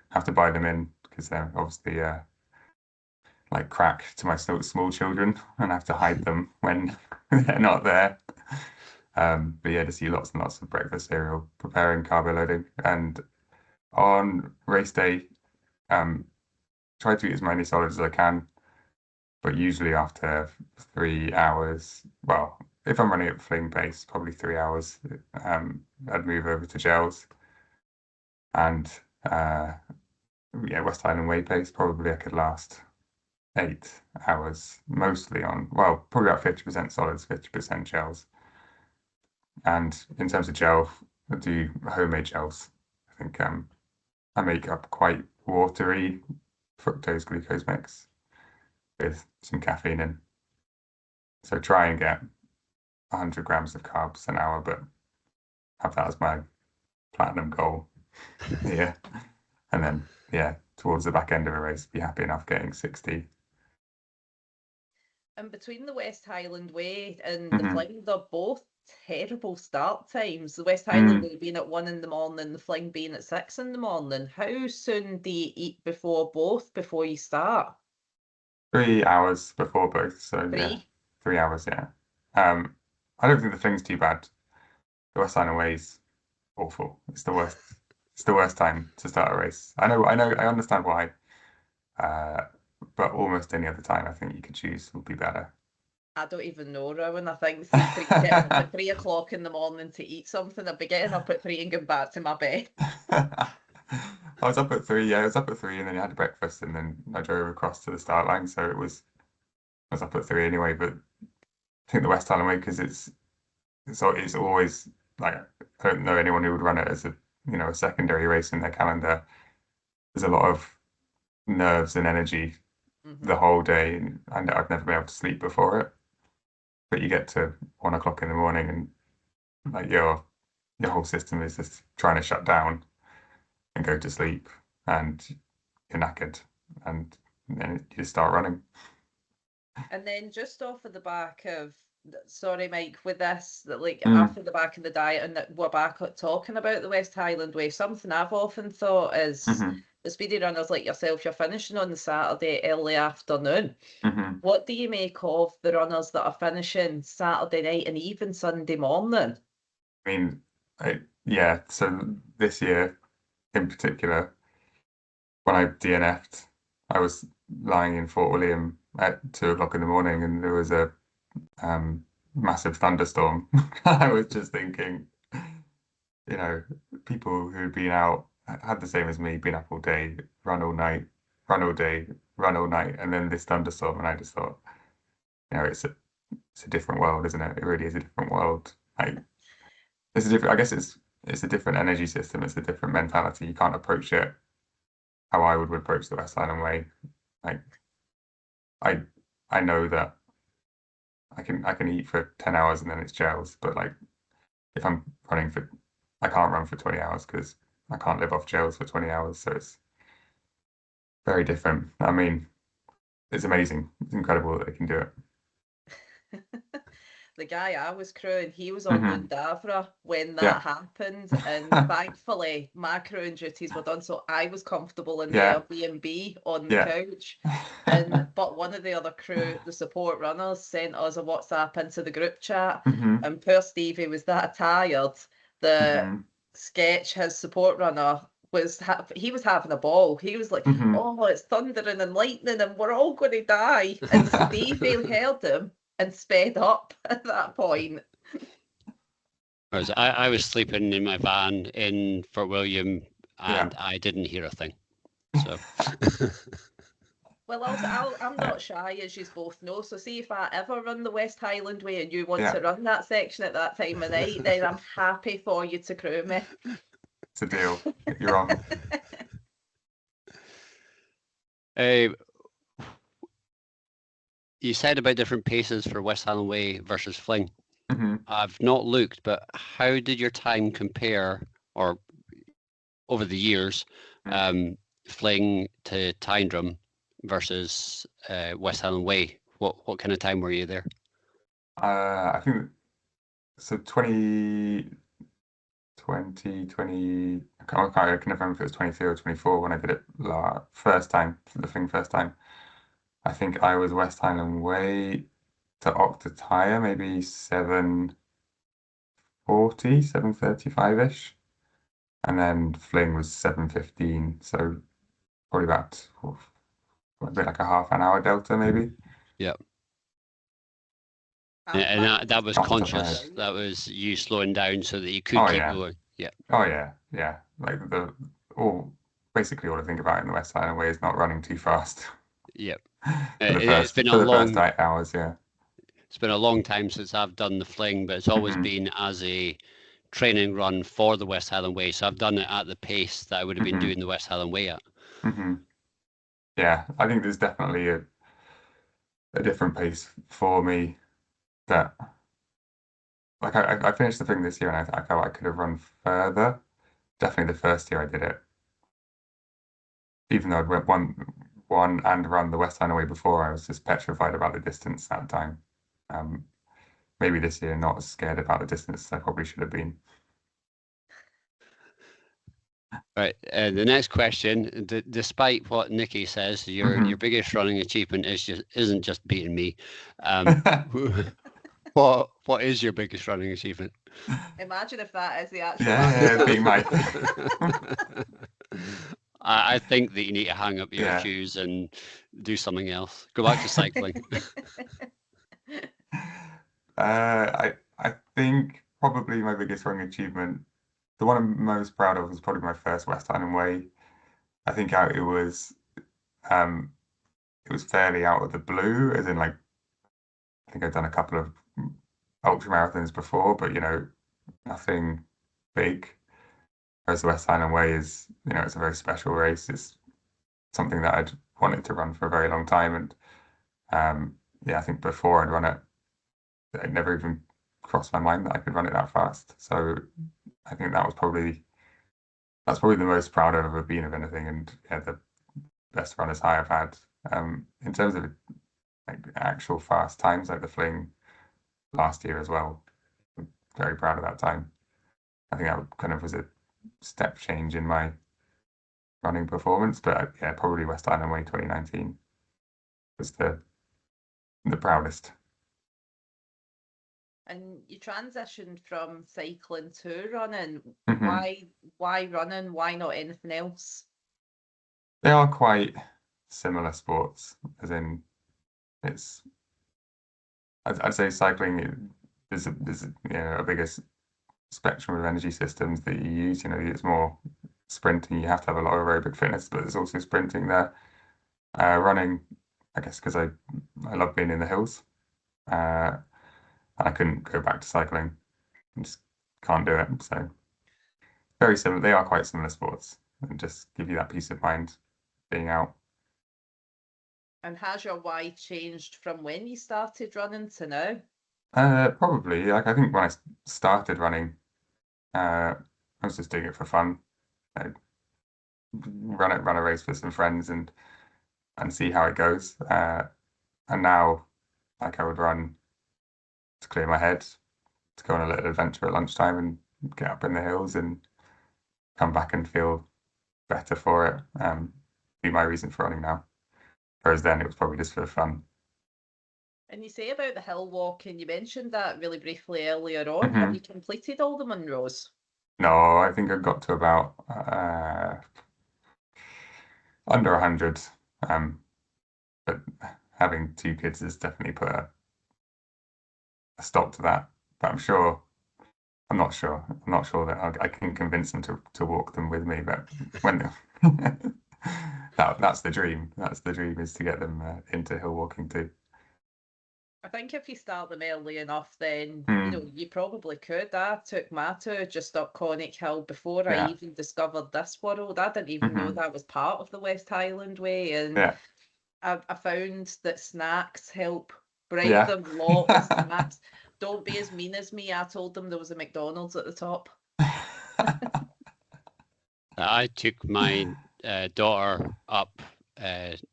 Have to buy them in because they're obviously like crack to my small children, and I have to hide them when they're not there. But yeah, just eat lots and lots of breakfast cereal, preparing carbo loading, and on race day, try to eat as many solids as I can. But usually after 3 hours, well, if I'm running at fling pace, probably 3 hours, I'd move over to gels. And West Highland Way pace, probably I could last 8 hours, mostly on, well, probably about 50% solids, 50% gels. And in terms of gel, I do homemade gels. I think I make up quite watery fructose glucose mix with some caffeine in. So try and get 100 grams of carbs an hour, but have that as my platinum goal. Yeah. And then, towards the back end of a race, be happy enough getting 60. And between the West Highland Way and the Hmm. Fling, they're both terrible start times. The West Highland Mm. Way being at 1 in the morning, the Fling being at 6 in the morning. How soon do you eat before both before you start? 3 hours before both. So yeah, 3? 3 hours, yeah. I don't think the thing's too bad. The West Highland Way's awful. It's the worst. It's the worst time to start a race. I understand why. But almost any other time I think you could choose would be better. I don't even know, Rowan. I think, see, getting up at 3 o'clock in the morning to eat something, I'd be getting up at 3 and going back to my bed. I was up at 3, yeah, I was up at 3 and then I had breakfast and then I drove across to the start line. So I was up at 3 anyway, but I think the West Highland Way, because it's always like, I don't know anyone who would run it as a secondary race in their calendar. There's a lot of nerves and energy the whole day, and I've never been able to sleep before it. But you get to 1 o'clock in the morning and like your whole system is just trying to shut down and go to sleep, and you're knackered, and then you just start running. And then just off of the back of, sorry, Mike, with this, that like after the back of the diet and that we're back talking about the West Highland Way, something I've often thought is the speedy runners like yourself, you're finishing on the Saturday early afternoon. What do you make of the runners that are finishing Saturday night and even Sunday morning? I mean, yeah, so this year in particular, when I DNF'd, I was lying in Fort William at 2 o'clock in the morning and there was a massive thunderstorm. I was just thinking, people who'd been out, had the same as me, been up all day, run all night, run all day, run all night, and then this thunderstorm, and I just thought, it's a different world, isn't it? It really is a different world. It's a different, I guess it's a different energy system, it's a different mentality. You can't approach it how I would approach the West Highland Way. Like I know that I can eat for 10 hours and then it's gels, but like if I'm running I can't run for 20 hours because I can't live off gels for 20 hours. So it's very different. I mean, it's amazing. It's incredible that they can do it. The guy I was crewing, he was on Lundavra when that happened, and thankfully my crewing duties were done, so I was comfortable in the Airbnb on the couch. But one of the other crew, the support runners, sent us a WhatsApp into the group chat, and poor Stevie was that tired. The sketch, his support runner, he was having a ball. He was like, "Oh, it's thundering and lightning, and we're all going to die." And Stevie heard him and sped up at that point. I was sleeping in my van in Fort William and I didn't hear a thing. So well, I'm not shy, as you both know. So see, if I ever run the West Highland Way and you want to run that section at that time of night, then I'm happy for you to crew me. It's a deal. You're on. You said about different paces for West Highland Way versus Fling. I've not looked, but how did your time compare, or over the years, Fling to Tyndrum versus West Highland Way? What kind of time were you there? I think so. 20, I can never remember if it was 23 or 24 when I did it first time, the Fling first time. I think I was West Highland Way to Octatire, maybe 7:40, 7:35-ish. And then Fling was 7:15, so probably about a bit like a half an hour delta, maybe. Yeah. And that was conscious. That was you slowing down so that you could keep going. Yeah. Oh yeah. Like basically all I think about in the West Highland Way is not running too fast. Yep. It's been a long first 8 hours, yeah. It's been a long time since I've done the Fling, but it's always been as a training run for the West Highland Way. So I've done it at the pace that I would have been doing the West Highland Way at. Yeah, I think there's definitely a different pace for me that like I finished the Fling this year and I felt I could have run further. Definitely the first year I did it. Even though I'd won and run the West Highland Way before, I was just petrified about the distance that time. Maybe this year, not as scared about the distance as I probably should have been. Right. The next question, despite what Nikki says, your biggest running achievement isn't just beating me. What is your biggest running achievement? Imagine if that is the actual Yeah, being Mike. I think that you need to hang up your Yeah. shoes and do something else. Go back to cycling. I think probably my biggest running achievement, the one I'm most proud of, was probably my first West Highland Way. I think it was fairly out of the blue, as in like I think I've done a couple of ultra marathons before, but nothing big. Whereas the West Highland Way is, it's a very special race. It's something that I'd wanted to run for a very long time, and yeah, I think before I'd run it, it never even crossed my mind that I could run it that fast. So I think that's probably the most proud I've ever been of anything, and yeah, the best runner's high I've had. In terms of like actual fast times, like the fling last year as well, I'm very proud of that time. I think that kind of was a step change in my running performance, but yeah, probably West Highland Way 2019 was the proudest. And you transitioned from cycling to running. Mhm. Why running? Why not anything else? They are quite similar sports, as in it's. I'd say cycling. There's a bigger spectrum of energy systems that you use. It's more sprinting. You have to have a lot of aerobic fitness, but there's also sprinting there. Running, I guess, because I love being in the hills, and I couldn't go back to cycling. I just can't do it. So very similar. They are quite similar sports, and just give you that peace of mind being out. And has your why changed from when you started running to now? Probably. Like I think when I started running, I was just doing it for fun. I'd run a race with some friends and see how it goes. And now, like I would run to clear my head, to go on a little adventure at lunchtime and get up in the hills and come back and feel better for it. Be my reason for running now. Whereas then it was probably just for fun. And you say about the hill walking, you mentioned that really briefly earlier on. Have Mhm. you completed all the Munros? No, I think I got to about under 100. But having two kids has definitely put a stop to that. But I'm not sure. I'm not sure that I can convince them to walk them with me. But when that's the dream. That's the dream, is to get them into hill walking too. I think if you start them early enough, then Mm, you probably could. I took my two just up Carnethy Hill before I yeah. even discovered this world. I didn't even know Hmm. that was part of the West Highland Way, and Yeah. I found that snacks help bring Yeah. them lots of snacks. Don't be as mean as me. I told them there was a McDonald's at the top. I took my daughter up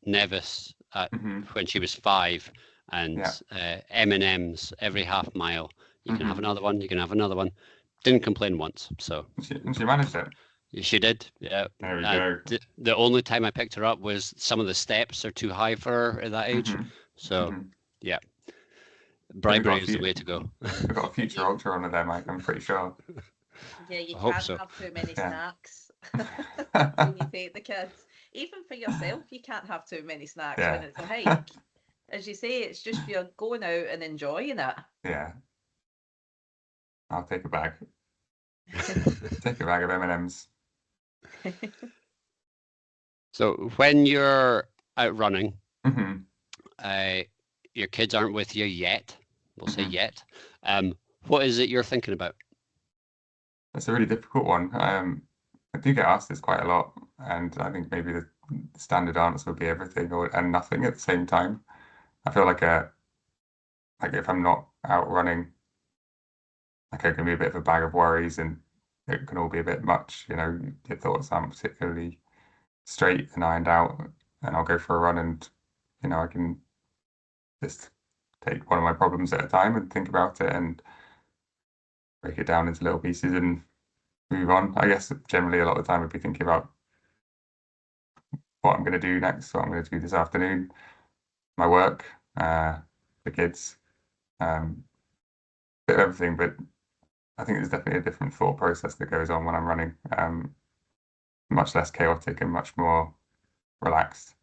Nevis Hmm. when she was 5, and Yeah. M&Ms every half mile. You can have Hmm. another one. You can have another one. Didn't complain once. So And she managed it. she did. Yeah. There we go. The only time I picked her up was some of the steps are too high for her at that age. Hmm. So Hmm. yeah, We've bribery got a is the few. way to go. We've got a future You, ultra runner there, Mike. I'm pretty sure. yeah, you I hope can't so. have too many Yeah. snacks when you take the kids. Even for yourself, you can't have too many snacks when Yeah. it's a hike. As you say, it's just you're going out and enjoying it. Yeah. I'll take a bag. Take a bag of M&Ms. So when you're out running, Hmm. uh, your kids aren't with you yet. We'll say Hmm. yet. What is it you're thinking about? That's a really difficult one. I do get asked this quite a lot, and I think maybe the standard answer would be everything or and nothing at the same time. I feel like if I'm not out running, like I can be a bit of a bag of worries, and it can all be a bit much. Your thoughts aren't particularly straight and ironed out, and I'll go for a run, and I can just take one of my problems at a time and think about it and break it down into little pieces and move on. I guess generally a lot of the time I'd be thinking about what I'm going to do next, what I'm going to do this afternoon, my work, the kids, bit of everything. But I think there's definitely a different thought process that goes on when I'm running. Much less chaotic and much more relaxed.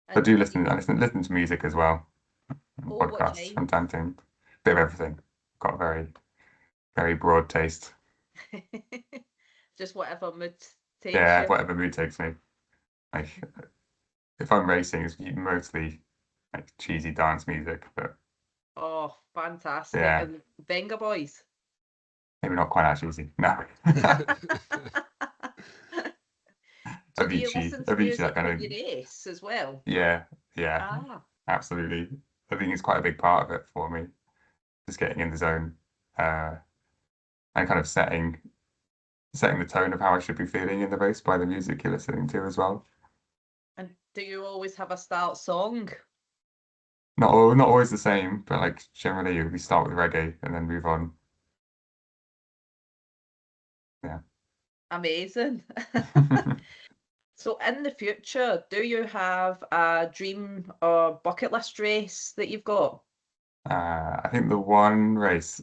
I do listen. I listen to music as well, and What podcasts from kind? time to time. Bit of everything. Got a very broad taste. Just whatever mood takes Yeah, you. whatever mood takes me. Like if I'm racing, it's mostly like cheesy dance music, but Oh, fantastic. yeah, And Venga Boys. maybe not quite that cheesy. No, So do you listen to Avicii, that music kind when of you race as well? yeah, yeah, Ah, absolutely. I think it's quite a big part of it for me, just getting in the zone, and kind of setting the tone of how I should be feeling in the race by the music you're listening to as well. and do you always have a start song? Not always the same, but like generally we start with reggae and then move on. Yeah. Amazing. So in the future, do you have a dream or bucket list race that you've got? I think the one race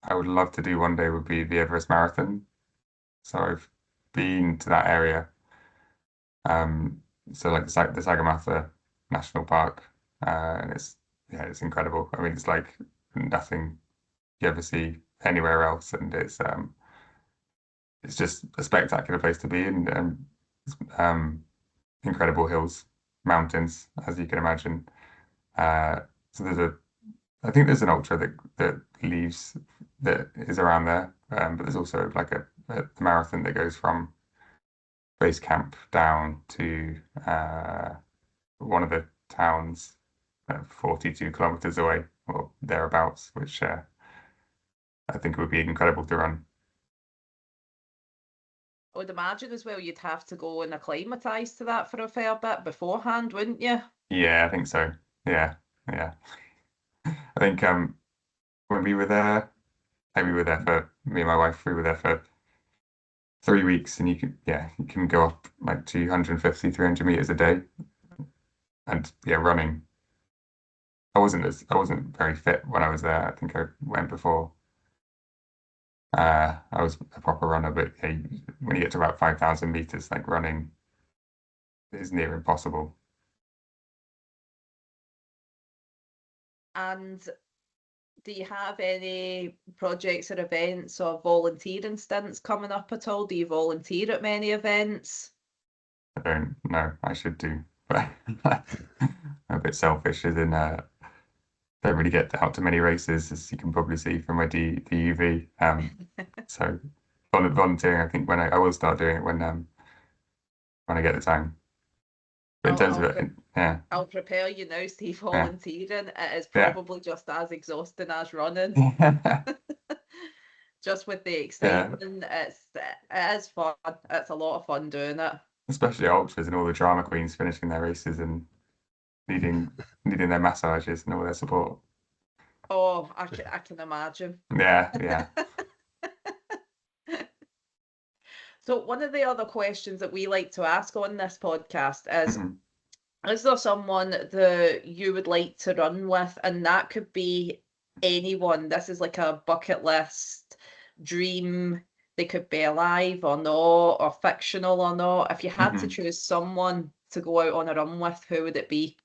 I would love to do one day would be the Everest Marathon. So I've been to that area. Um, so like the Sagarmatha National Park, and it's incredible. I mean, it's like nothing you ever see anywhere else, and it's just a spectacular place to be in, and um, incredible hills, mountains, as you can imagine. Uh, so I think there's an ultra that leaves that is around there, but there's also like a marathon that goes from base camp down to one of the towns 42 kilometers away or thereabouts, which I think would be incredible to run. I would imagine as well you'd have to go and acclimatise to that for a fair bit beforehand, wouldn't you? Yeah, I think so. Yeah, yeah. I think when we were there, we were there for me and my wife. We were there for 3 weeks, and you can go up like 250, 300 meters a day, and yeah, running. I wasn't very fit when I was there. I think I went before. I was a proper runner, but yeah, when you get to about 5,000 meters, like running is near impossible. And do you have any projects or events or volunteering stints coming up at all? Do you volunteer at many events? I don't know. I should do, but I'm a bit selfish, as in don't really get out to many races, as you can probably see from my DUV. So volunteering, I think I will start doing it when I get the time. But in I'll, terms of I'll, it, pre- yeah, I'll prepare you now, Steve. yeah, Volunteering, it is yeah, probably just as exhausting as running. yeah, Just with the yeah. excitement, it is fun. It's a lot of fun doing it. Especially ultras and all the drama queens finishing their races and needing needing their massages and all their support. Oh, I can imagine. Yeah, yeah. So one of the other questions that we like to ask on this podcast Mhm. is there someone that you would like to run with? And that could be anyone. This is like a bucket list dream. They could be alive or not, or fictional or not. If you had to Mhm. choose someone to go out on a run with, who would it be?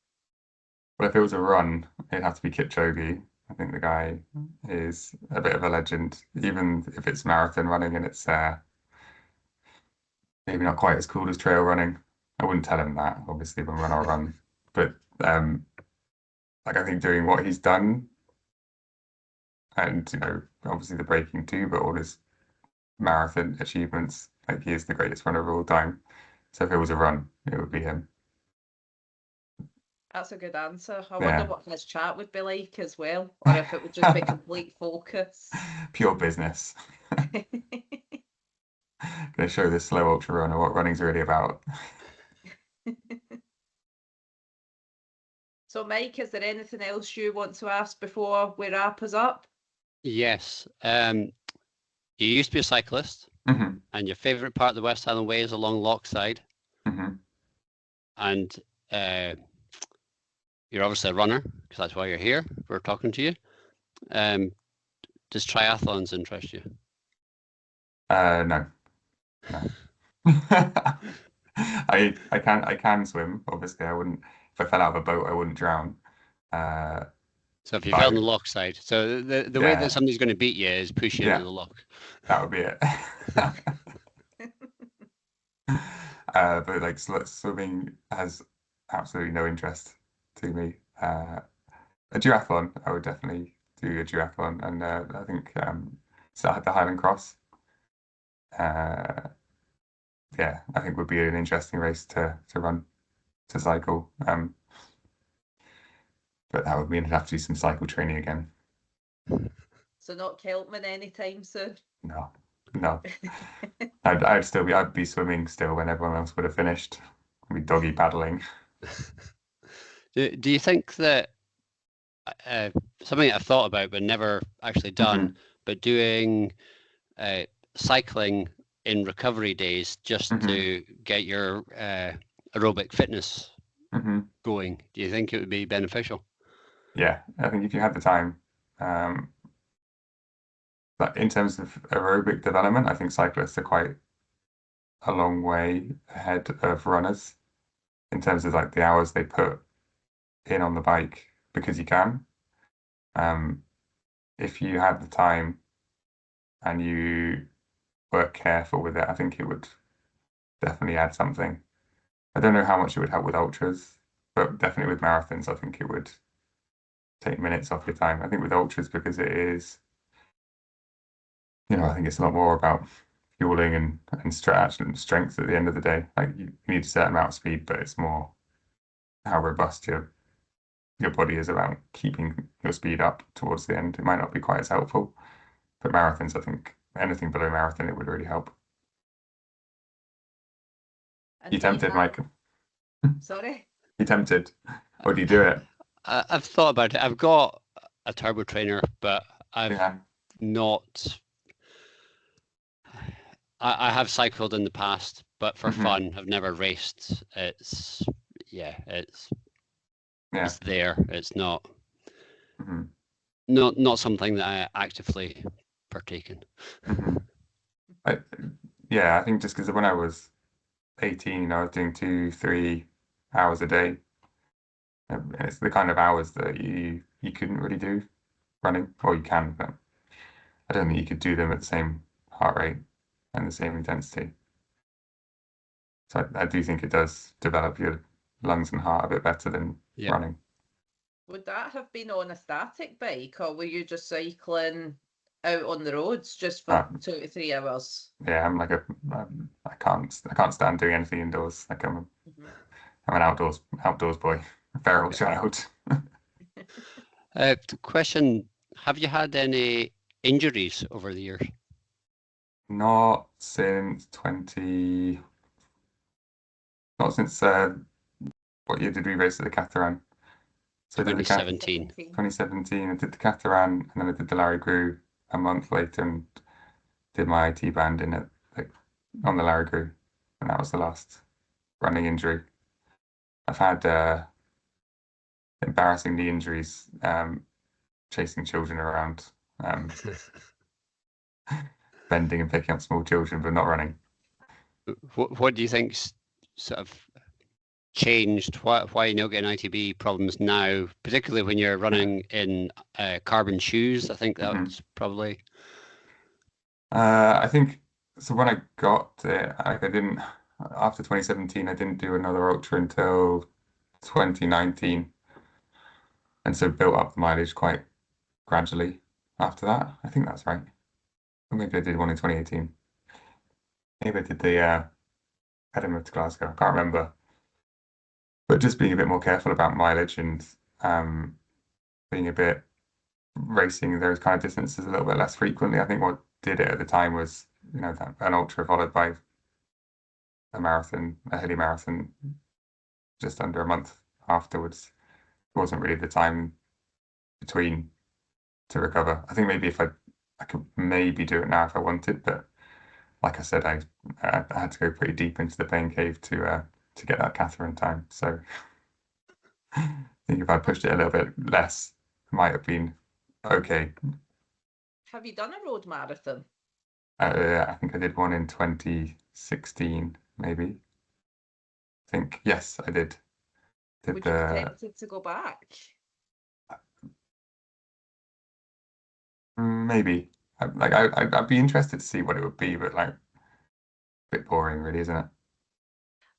Well, if it was a run, it'd have to be Kipchoge. I think the guy is a bit of a legend, even if it's marathon running and it's maybe not quite as cool as trail running. I wouldn't tell him that, obviously, when run or run. But like I think doing what he's done, and obviously the breaking too, but all his marathon achievements, like he is the greatest runner of all time. So if it was a run, it would be him. That's a good answer. I wonder Yeah. what his chat would be like as well, or if it would just be complete focus. Pure business. Going to show this slow ultra runner what running's really about. So, Mike, is there anything else you want to ask before we wrap us up? Yes. You used to be a cyclist, Hmm. and your favourite part of the West Highland Way is along Lochside, Hmm. and you're obviously a runner because that's why you're here. We're talking to you. Um, Does triathlons interest you? No. I can swim. Obviously, I wouldn't. If I fell out of a boat, I wouldn't drown. So if you But fell in the lock side, so the way that Yeah. somebody's going to beat you is push you into Yeah. the lock. That would be it. But like swimming has absolutely no interest to me. A duathlon, I would definitely do a duathlon, and I think so the Highland Cross. Yeah, I think would be an interesting race to run, to cycle. But that would mean I'd have to do some cycle training again. So not Keltman anytime soon. No, no. I'd be swimming still when everyone else would have finished. I'd be doggy paddling. Do you think that something that I've thought about but never actually done, but doing cycling in recovery days just to get your aerobic fitness going? Do you think it would be beneficial? Yeah, I think if you had the time, but in terms of aerobic development, I think cyclists are quite a long way ahead of runners in terms of like the hours they put in on the bike because you can. If you had the time and you were careful with it, I think it would definitely add something. I don't know how much it would help with ultras, but definitely with marathons, I think it would take minutes off your time. I think with ultras, because it is, I think it's a lot more about fueling and strength at the end of the day. Like you need a certain amount of speed, but it's more how robust your body is about keeping your speed up towards the end. It might not be quite as helpful, but marathons, I think anything below marathon, it would really help. And You do you tempted, have- Michael? Sorry? You tempted? Or do you do it? I've thought about it. I've got a turbo trainer, but I've Yeah. not. I have cycled in the past, but for fun. I've never raced. It's there. It's not not something that I actively partake in. I think just because when I was 18, I was doing 2-3 hours a day. And it's the kind of hours that you couldn't really do running, or you can, but I don't think you could do them at the same heart rate and the same intensity. So I do think it does develop your lungs and heart a bit better than running. Would that have been on a static bike, or were you just cycling out on the roads just for 2 to 3 hours? Yeah, I'm like I can't stand doing anything indoors. Like I'm an outdoors boy, a feral child. Question: have you had any injuries over the years? Not since what year did we race at the Catharan? So 2017. 2017, I did the Catharan, and then I did the Larry Grew a month later, and did my IT band on the Larry Grew, and that was the last running injury. I've had embarrassing knee injuries chasing children around, bending and picking up small children, but not running. What do you think's sort of changed? Why you not getting ITB problems now, particularly when you're running in carbon shoes? I think that's probably. I think so. When I got it, I didn't. After 2017, I didn't do another ultra until 2019, and so built up the mileage quite gradually after that. I think that's right. Or maybe I did one in 2018. Maybe I did the Edinburgh to Glasgow. I can't remember. But just being a bit more careful about mileage and being a bit racing those kind of distances a little bit less frequently. I think what did it at the time was, an ultra followed by a marathon, a hilly marathon, just under a month afterwards. It wasn't really the time between to recover. I think maybe if I could maybe do it now if I wanted, but like I said, I had to go pretty deep into the pain cave to get that Catharan time. So I think if I pushed it a little bit less, it might have been okay. Have you done a road marathon? I think I did one in 2016, maybe. I think, yes, I did. Would you be tempted to go back? Maybe. I'd be interested to see what it would be, but like, a bit boring, really, isn't it?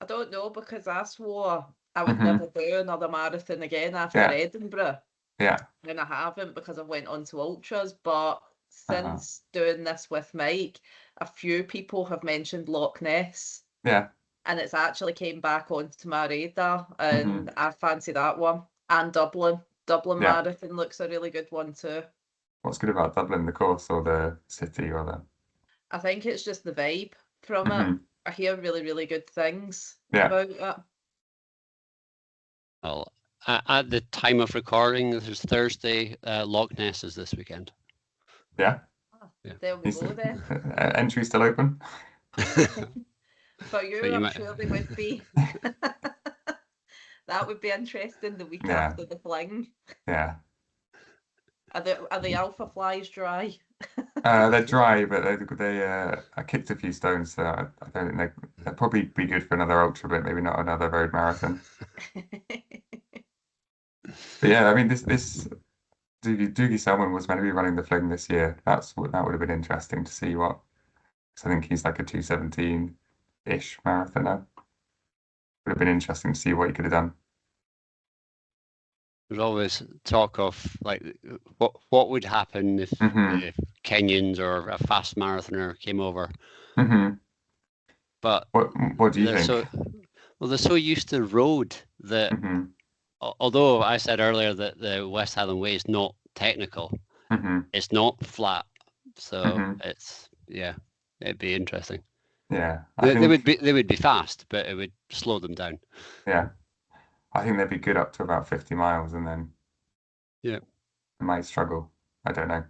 I don't know, because I swore I would Mhm. never do another marathon again after Yeah. Edinburgh. Yeah. And I haven't, because I went on to ultras. But Uh-huh. since doing this with Mike, a few people have mentioned Loch Ness, Yeah. and it's actually came back onto my radar, and Mhm. I fancy that one. And Dublin. Dublin Yeah. Marathon looks a really good one too. What's good about Dublin, the course or the city or the? I think it's just the vibe from it. Mhm. I hear really, really good things Yeah. about it. Well, at the time of recording, this is Thursday. Loch Ness is this weekend. Yeah. Yeah. There we Is go then. entry still open? For you, So you I'm might- sure they would be. That would be interesting the week Yeah. after the fling. Yeah. Are the alpha flies dry? They're dry, but I kicked a few stones, so I don't think they'd probably be good for another ultra, but maybe not another road marathon. But yeah, I mean, this Doogie Selman was meant to be running the fling this year. That would have been interesting to see what. Because I think he's like a 2:17-ish marathoner. Would have been interesting to see what he could have done. There's always talk of like what would happen if Kenyans or a fast marathoner came over. Mm-hmm. But What do you think? They're so used to road that Mm-hmm. although I said earlier that the West Highland Way is not technical, Mm-hmm. it's not flat. So Mm-hmm. it'd be interesting. Yeah, They would be fast, but it would slow them down. Yeah, I think they'd be good up to about 50 miles, and then Yeah, they might struggle. I don't know.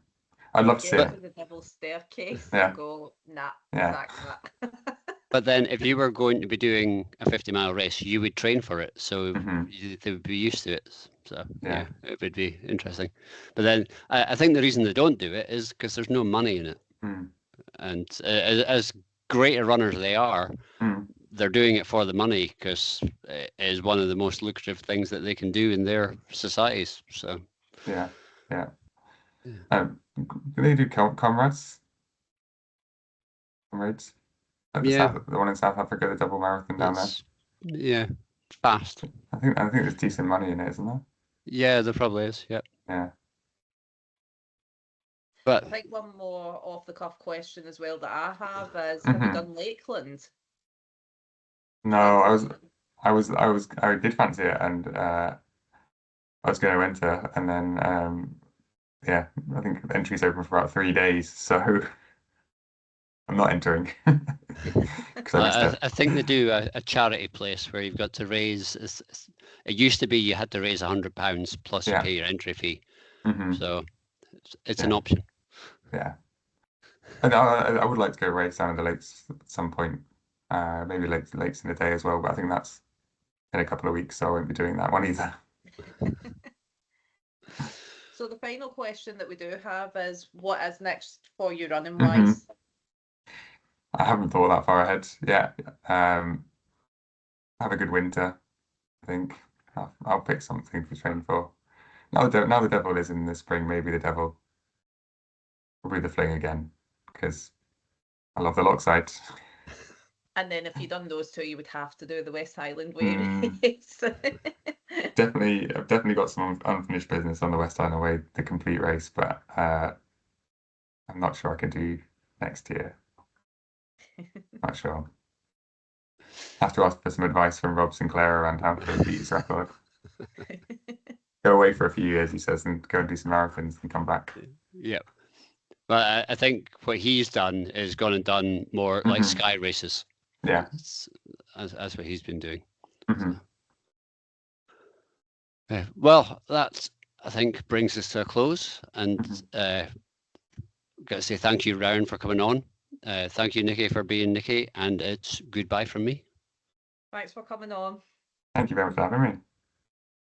I'd love to see Get it. to the devil's staircase Yeah. and go, nah, Yeah. sack that. but then if you were going to be doing a 50-mile race, you would train for it, so they would be used to it. So yeah, it would be interesting. But then I think the reason they don't do it is because there's no money in it. And as great a runners they are, they're doing it for the money because it is one of the most lucrative things that they can do in their societies. So Yeah. Do they do comrades? Comrades? Like the one in South Africa, the double marathon down there. Yeah, fast. I think there's decent money in it, isn't there? Yeah, there probably is. Yep. Yeah. But I think one more off the cuff question as well that I have is, have you done Lakeland? No, I did fancy it, and I was going to enter, and then yeah, I think the entry's open for about 3 days, so I'm not entering because I missed it. I think they do a charity place where you've got to raise. It used to be you had to raise £100 plus you pay your entry fee. So it's an option. Yeah. And I would like to go race down in the lakes at some point, maybe lakes in the day as well. But I think that's in a couple of weeks, so I won't be doing that one either. So the final question that we do have is, what is next for you running wise? I haven't thought that far ahead yet. Have a good winter, I think. I'll pick something to train for. Now the devil is in the spring. Maybe the devil will be the fling again because I love the Lochside. And then if you'd done those two, you would have to do the West Highland Way Race. I've definitely got some unfinished business on the West Highland Way, the complete race, but I'm not sure I can do next year. Not sure. Have to ask for some advice from Rob Sinclair around how to beat his record. Go away for a few years, he says, and go and do some marathons and come back. Yeah. Well, I think what he's done is gone and done more like sky races. Yeah. That's what he's been doing. So. Well, that I think brings us to a close, and got to say thank you, Rowan, for coming on. Thank you, Nikki, for being Nikki, and it's goodbye from me. Thanks for coming on. Thank you very much for having me.